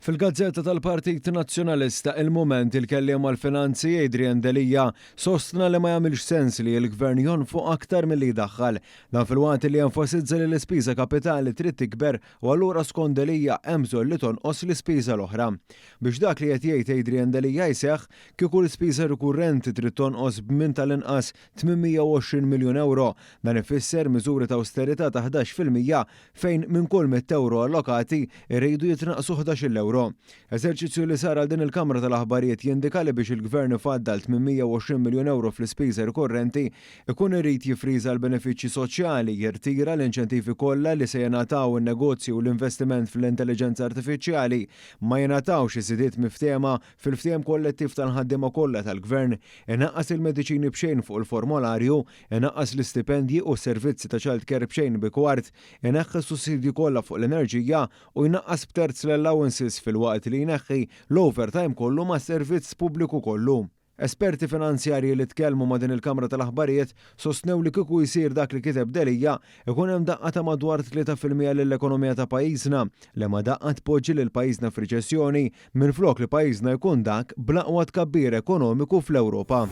Fil-Gazzetta tal-Partit Nazzjonalista il-Mument il-kelliem għall-Finanzi Adrian Delija sostna li ma jagħmilx sens li l-Gvern jonfoq aktar milli jdaħħal. Dan fil-waqt li jenfasizza li l-ispiża kapitali trid tikber u allura skont Delija hemm bżonn li tonqos l-ispiża l-oħra. Biex dak li qed jgħid Adrian Delija jseħħ kieku l-ispiża rikurrenti trid tonqos b'minn tal-inqas 820 miljun euro. Dan ifisser miżuri ta' austerità ta' 11% fejn minn kull 100 euro allokati irridu jitnaqsu 11 euro. Eżerċizzju li sar għal din il-Kamra tal-Aħbarijiet jindika li biex il-Gvern ifaddal 820 miljun euro fl-ispiża rikorrenti ikun irid jifriża l-benefiċċji soċjali, jirtira l-inċentivi kollha li se jingħataw in-negozju u l-investiment fl-intelligenza artifiċjali, ma jingħatawx iżidiet miftehma fil-ftehim kollettiv tal-ħaddiema kollha tal-Gvern, inaqqas il-mediċini b'xejn fuq il-formularju, inaqqas l-istipendji u s-servizzi ta' childcare b'xejn bi kwart, inaqqas sussidji kollha fuq l-enerġija u jnaqqas b'terz l-allowances fil-waqt li jneħħi l-overtime kollu ma' servizz pubbliku kollu. Esperti finanzjarji li tkellmu ma' din il-Kamra tal-Aħbarijiet sostnew li kieku jsir dak li kiteb Delija ikun hemm daqqa ta' madwar 3% lill-ekonomija ta' pajjiżna li ma daqqa tpoġġi lil pajjiżna f'riċessjoni minflok li pajjiżna jkun dak bl-aqwa tkabbir ekonomiku fl-Ewropa.